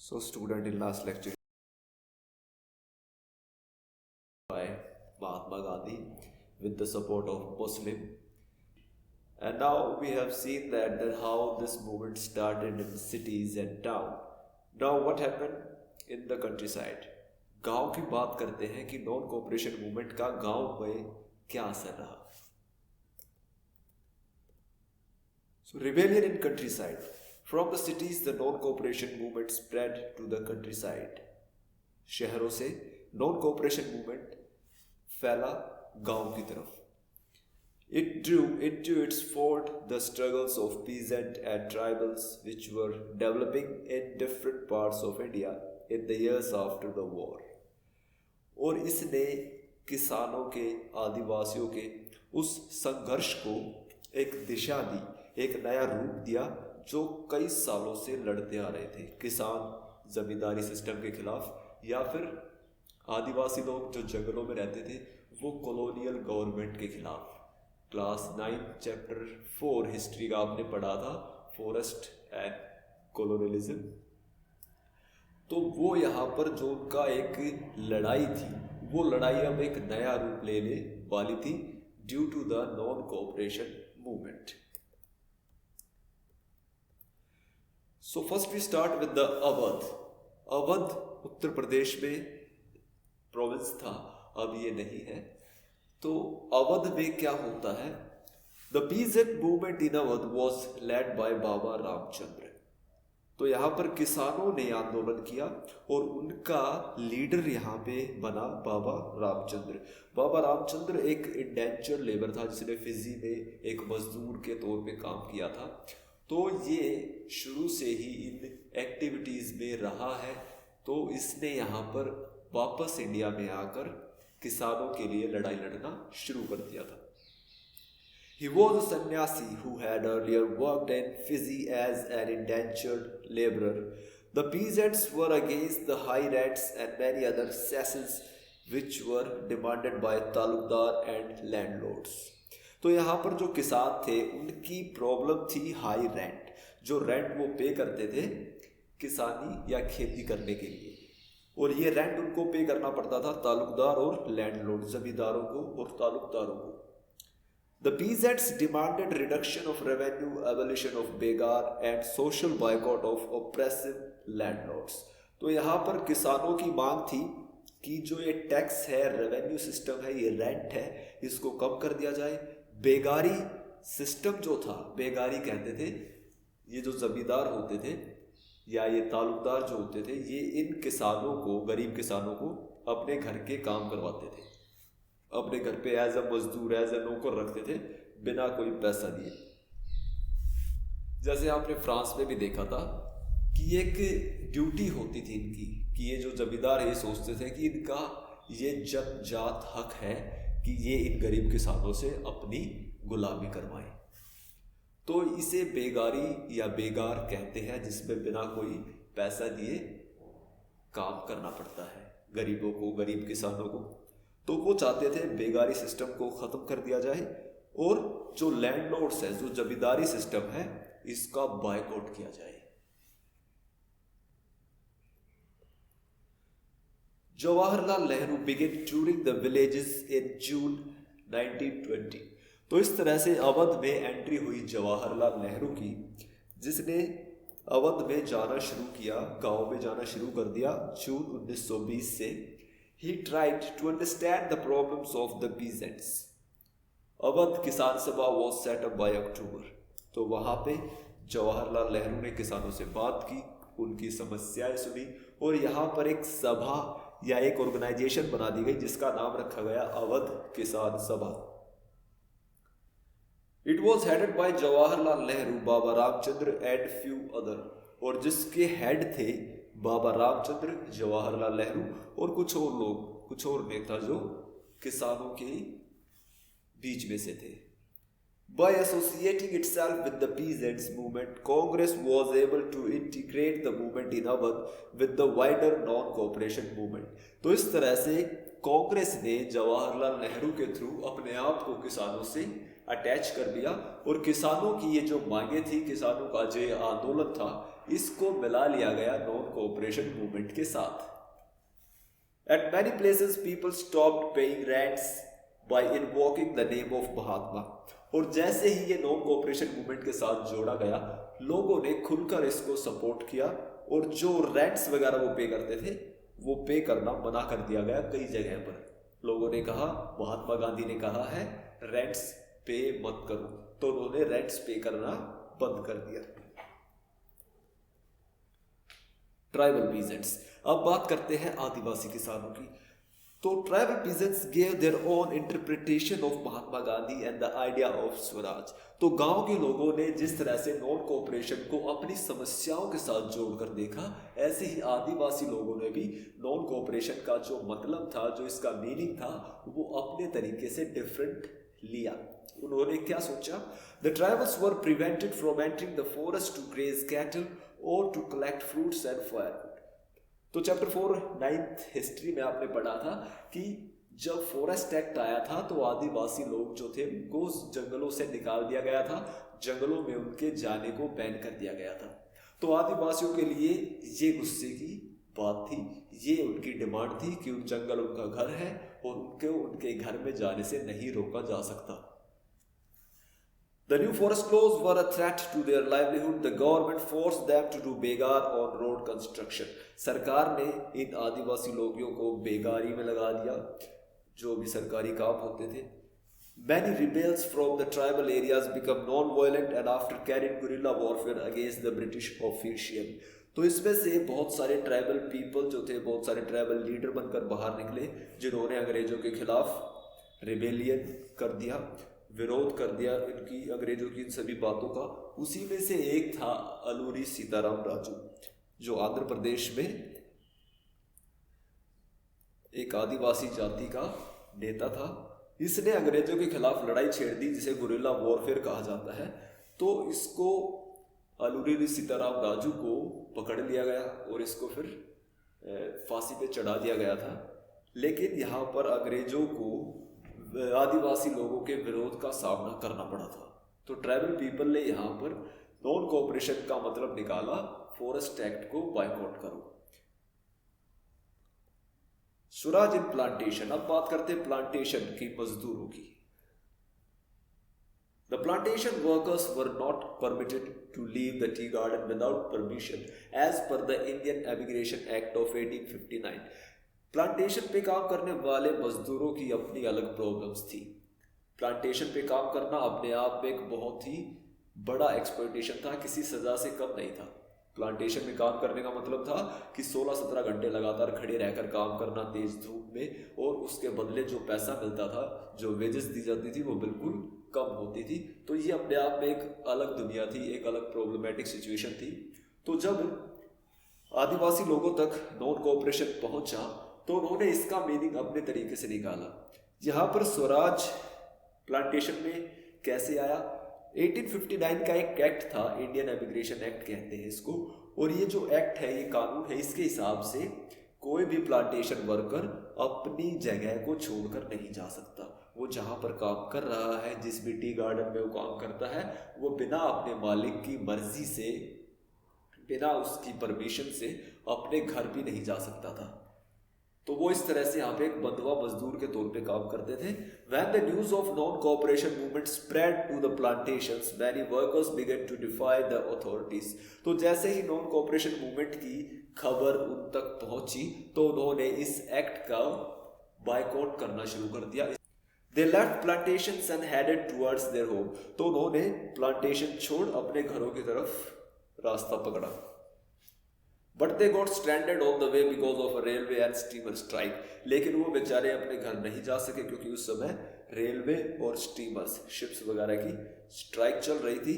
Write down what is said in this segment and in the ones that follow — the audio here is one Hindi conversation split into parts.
So, student, in last lecture by Mahatma Gandhi with the support of Muslim, and now we have seen that how this movement started in cities and town. Now, what happened in the countryside? गांव की बात करते हैं कि नॉन कोऑपरेशन मूवमेंट का गांव में क्या असर रहा. So, rebellion in countryside. From the cities, the non-cooperation movement spread to the countryside. शहरों से नॉन कोऑपरेशन मूवमेंट फैला गांव की तरफ. It drew into its fold the struggles of peasant and tribals which were developing in different parts of India in the years after the war. और इसने किसानों के, आदिवासियों के उस संघर्ष को एक दिशा दी, एक नया रूप दिया जो कई सालों से लड़ते आ रहे थे. किसान जमींदारी सिस्टम के खिलाफ या फिर आदिवासी लोग जो जंगलों में रहते थे वो कॉलोनियल गवर्नमेंट के खिलाफ. क्लास 9 चैप्टर 4 हिस्ट्री का आपने पढ़ा था, फॉरेस्ट एंड कॉलोनियलिज्म. तो वो यहाँ पर जो उनका एक लड़ाई थी, वो लड़ाई अब एक नया रूप लेने वाली थी due to the non cooperation movement. So first we start with the Awadh. Awadh Uttar Pradesh में प्रोविंस था, अब ये नहीं है. तो अवध में क्या होता है? The peasant movement in Awadh was led by Baba Ramchandra. तो यहाँ पर किसानों ने आंदोलन किया और उनका लीडर यहाँ पे बना बाबा रामचंद्र. बाबा रामचंद्र एक इंडेंचर लेबर था जिसने फिजी में एक मजदूर के तौर पे काम किया था. तो ये शुरू से ही इन एक्टिविटीज़ में रहा है. तो इसने यहाँ पर वापस इंडिया में आकर किसानों के लिए लड़ाई लड़ना शुरू कर दिया था. He was a sannyasi who had earlier worked in Fiji as an indentured laborer. The peasants were against the high rents and many other cesses which were demanded by talukdar and landlords. तो यहाँ पर जो किसान थे उनकी प्रॉब्लम थी हाई रेंट. जो रेंट वो पे करते थे किसानी या खेती करने के लिए, और ये रेंट उनको पे करना पड़ता था तालुकदार और लैंडलॉर्ड, जमींदारों को और तालुकदारों को. The peasants demanded reduction of revenue, abolition of बेगार and social boycott of oppressive landlords. तो यहाँ पर किसानों की मांग थी कि जो ये टैक्स है, रेवेन्यू सिस्टम है, ये रेंट है, इसको कम कर दिया जाए. बेगारी सिस्टम जो था, बेगारी कहते थे, ये जो जमींदार होते थे या ये तालुकदार जो होते थे, ये इन किसानों को, गरीब किसानों को अपने घर के काम करवाते थे, अपने घर पे एज अ मजदूर, एज अ नौकर रखते थे बिना कोई पैसा दिए. जैसे आपने फ्रांस में भी देखा था कि एक ड्यूटी होती थी इनकी कि ये जो जमींदार ये सोचते थे कि इनका ये जन्मजात हक है कि ये इन गरीब किसानों से अपनी गुलामी करवाएं. तो इसे बेगारी या बेगार कहते हैं, जिसमें बिना कोई पैसा दिए काम करना पड़ता है गरीबों को, गरीब किसानों को. तो वो चाहते थे बेगारी सिस्टम को ख़त्म कर दिया जाए और जो लैंडलॉर्ड्स है, जो जमींदारी सिस्टम है, इसका बायकॉट किया जाए. Jawaharlal Nehru began touring the villages in June 1920. तो इस तरह से अवध में एंट्री हुई जवाहरलाल नेहरू की, जिसने अवध में जाना शुरू किया, गांव में जाना शुरू कर दिया जून 1920 से. He tried to understand the problems of the peasants. Awadh किसान सभा was set up by October. तो वहाँ पे जवाहरलाल नेहरू ने किसानों से बात की, उनकी समस्याएं सुनी और यहाँ पर एक सभा या एक ऑर्गेनाइजेशन बना दी गई जिसका नाम रखा गया अवध किसान सभा. It was headed by Jawaharlal Nehru, Baba Ramchandra and few other. और जिसके हेड थे बाबा रामचंद्र, जवाहरलाल नेहरू और कुछ और लोग, कुछ और नेता जो किसानों के बीच में से थे. By associating itself with the peasants movement, Congress was able to integrate the movement in Awadh with the wider non-cooperation movement. तो इस तरह से कांग्रेस ने जवाहरलाल नेहरू के थ्रू अपने आप को किसानों से अटैच कर दिया और किसानों की ये जो मांगे थी, किसानों का जो आंदोलन था, इसको मिला लिया गया नॉन कोऑपरेशन मूवमेंट के साथ। At many places people stopped paying rents by invoking the name of महात्मा। और जैसे ही ये नॉन कोऑपरेशन मूवमेंट के साथ जोड़ा गया, लोगों ने खुलकर इसको सपोर्ट किया और जो रेंट्स वगैरह वो पे करते थे वो पे करना मना कर दिया गया। कई जगह पर लोगों ने कहा, महात्मा गांधी ने कहा है रेंट्स पे मत करो, तो उन्होंने रेंट्स पे करना बंद कर दिया। ट्राइबल पीजेंट्स, अब बात करते हैं आदिवासी किसानों की। तो tribal peasants gave their own interpretation of Mahatma Gandhi and the idea of Swaraj. तो गांव के लोगों ने जिस तरह से नॉन कोऑपरेशन को अपनी समस्याओं के साथ जोड़कर देखा, ऐसे ही आदिवासी लोगों ने भी नॉन कोऑपरेशन का जो मतलब था, जो इसका मीनिंग था, वो अपने तरीके से डिफरेंट लिया। उन्होंने क्या सोचा? The tribals were prevented from entering the forest to graze cattle और to collect fruits and firewood. तो चैप्टर 4 9th हिस्ट्री में आपने पढ़ा था कि जब फॉरेस्ट एक्ट आया था तो आदिवासी लोग जो थे उनको जंगलों से निकाल दिया गया था, जंगलों में उनके जाने को बैन कर दिया गया था। तो आदिवासियों के लिए ये गुस्से की बात थी, ये उनकी डिमांड थी कि उन जंगल उनका घर है और उनको उनके घर में जाने से नहीं रोका जा सकता। The new forest laws were a threat to their livelihood. The government forced them to do बेगार on road construction. सरकार ने इन आदिवासी लोगों को बेगारी में लगा दिया, जो भी सरकारी काम होते थे। Many rebels from the tribal areas become non-violent and after carried guerrilla warfare against the British official. तो इसमें से बहुत सारे ट्राइबल पीपल जो थे, बहुत सारे ट्राइबल लीडर बनकर बाहर निकले, जिन्होंने अंग्रेजों के खिलाफ रिबेलियन कर दिया, विरोध कर दिया इनकी, अंग्रेजों की इन सभी बातों का। उसी में से एक था अलूरी सीताराम राजू, जो आंध्र प्रदेश में एक आदिवासी जाति का नेता था। इसने अंग्रेजों के खिलाफ लड़ाई छेड़ दी, जिसे गुरिल्ला वॉरफेयर कहा जाता है। तो इसको अलूरी सीताराम राजू को पकड़ लिया गया और इसको फिर फांसी पे चढ़ा दिया गया था। लेकिन यहाँ पर अंग्रेजों को आदिवासी लोगों के विरोध का सामना करना पड़ा था। तो ट्राइबल पीपल ने यहाँ पर नॉन कोऑपरेशन का मतलब निकाला, फॉरेस्ट एक्ट को बायकॉट करो। स्वराज इन प्लांटेशन, अब बात करते हैं प्लांटेशन की मजदूरों की। The plantation workers were not permitted to leave the tea garden without permission as per the Indian Immigration Act of 1859. Plantation पे काम करने वाले मजदूरों की अपनी अलग प्रॉब्लम्स थी। प्लांटेशन पे काम करना अपने आप में एक बहुत ही बड़ा एक्सप्लॉयटेशन था, किसी सजा से कम नहीं था। प्लांटेशन में काम करने का मतलब था कि 16-17 घंटे लगातार खड़े रहकर काम करना तेज धूप में, और उसके बदले जो पैसा मिलता था, जो वेजेस दी जाती थी, वो बिल्कुल कम होती थी। तो ये अपने आप में एक अलग दुनिया थी, एक अलग प्रॉब्लमेटिक सिचुएशन थी। तो जब आदिवासी लोगों तक नॉन कोऑपरेशन पहुंचा तो उन्होंने इसका मीनिंग अपने तरीके से निकाला। यहाँ पर स्वराज प्लांटेशन में कैसे आया? 1859 का एक एक्ट था, इंडियन इमिग्रेशन एक्ट कहते हैं इसको, और ये जो एक्ट है, ये कानून है, इसके हिसाब से कोई भी प्लांटेशन वर्कर अपनी जगह को छोड़कर नहीं जा सकता। वो जहाँ पर काम कर रहा है, जिस भी टी गार्डन में वो काम करता है, वो बिना अपने मालिक की मर्जी से, बिना उसकी परमिशन से अपने घर भी नहीं जा सकता था। तो वो इस तरह से यहाँ पे एक बंधुआ मजदूर के तौर पे काम करते थे। When the news of non-cooperation movement spread to the plantations, many workers began to defy the authorities. तो जैसे ही नॉन कोऑपरेशन मूवमेंट की खबर उन तक पहुंची तो उन्होंने इस एक्ट का बायकॉट करना शुरू कर दिया। They left plantations and headed towards their home. तो उन्होंने प्लांटेशन छोड़ अपने घरों की तरफ रास्ता पकड़ा। But they got stranded on the way because of a railway and steamer strike. लेकिन वो बेचारे अपने घर नहीं जा सके क्योंकि उस समय रेलवे और स्टीमर्स, शिप्स वगैरह की स्ट्राइक चल रही थी।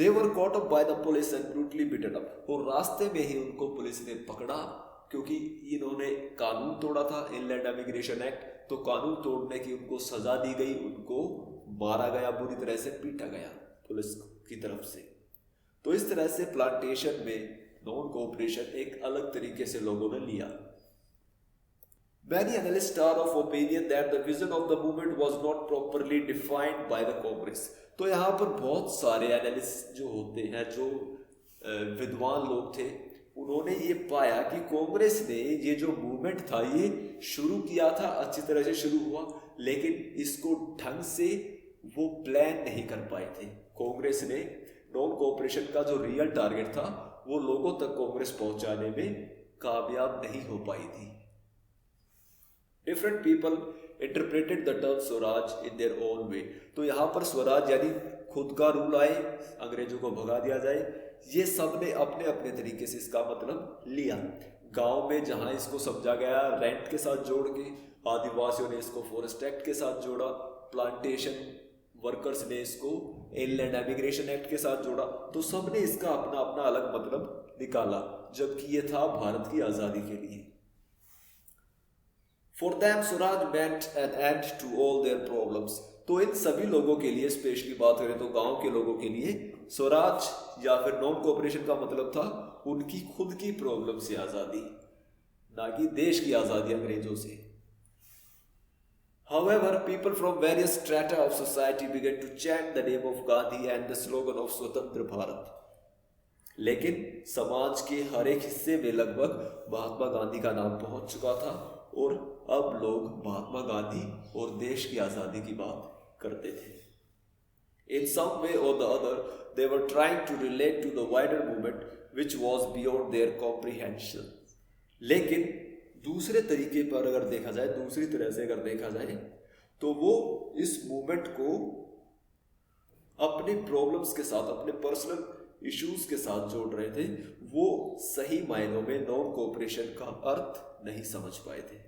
They were caught up by the police and brutally beaten up. और रास्ते में ही उनको पुलिस ने पकड़ा क्योंकि इन्होंने कानून तोड़ा था, इनलैंड इमिग्रेशन एक्ट। तो कानून तोड़ने की उनको सजा दी गई, उनको मारा गया, बुरी तरह से पीटा गया पुलिस की तरफ से। तो इस तरह से प्लांटेशन में नॉन कोऑपरेशन एक अलग तरीके से लोगों ने लिया। Many analysts are of opinion that the vision of the movement was not properly defined by the Congress. तो यहाँ पर बहुत सारे एनालिस्ट जो होते हैं, जो विद्वान लोग थे, उन्होंने ये पाया कि कांग्रेस ने ये जो मूवमेंट था ये शुरू किया था, अच्छी तरह से शुरू हुआ, लेकिन इसको ढंग से वो प्लान नहीं कर पाए थे। कांग्रेस ने नॉन कोऑपरेशन का जो रियल टारगेट था वो लोगों तक कांग्रेस पहुंचाने में कामयाब नहीं हो पाई थी। Different people interpreted the term Swaraj in their own way. तो यहाँ पर स्वराज यानी खुद का रूल आए, अंग्रेजों को भगा दिया जाए, ये सब ने अपने अपने तरीके से इसका मतलब लिया। गांव में जहां इसको समझा गया रेंट के साथ जोड़ के, आदिवासियों ने इसको फॉरेस्ट एक्ट के साथ जोड़ा, प्लांटेशन वर्कर्स ने इसको इनलैंड एमिग्रेशन एक्ट के साथ जोड़ा, तो सब ने इसका अपना अपना अलग मतलब निकाला, जबकि ये था भारत की आजादी के लिए। For them Swaraj meant an end to all their problems। तो इन सभी लोगों के लिए, स्पेशली बात करें तो गांव के लोगों के लिए, स्वराज या फिर नॉन कोऑपरेशन का मतलब था उनकी खुद की प्रॉब्लम से आजादी, ना कि देश की आजादी अंग्रेजों से। However, people from various strata of society began to chant the name of Gandhi and the slogan of स्वतंत्र भारत। लेकिन समाज के हर एक हिस्से में लगभग महात्मा गांधी का नाम पहुंच चुका था और अब लोग महात्मा गांधी और देश की आजादी की बात करते थे। In some way or the other, they were trying to relate to the wider movement which was beyond their comprehension। लेकिन दूसरे तरीके पर अगर देखा जाए, दूसरी तरह से अगर देखा जाए, तो वो इस मूवमेंट को अपने प्रॉब्लम्स के साथ, अपने पर्सनल इश्यूज के साथ जोड़ रहे थे। वो सही मायनों में नॉन कोऑपरेशन का अर्थ नहीं समझ पाए थे।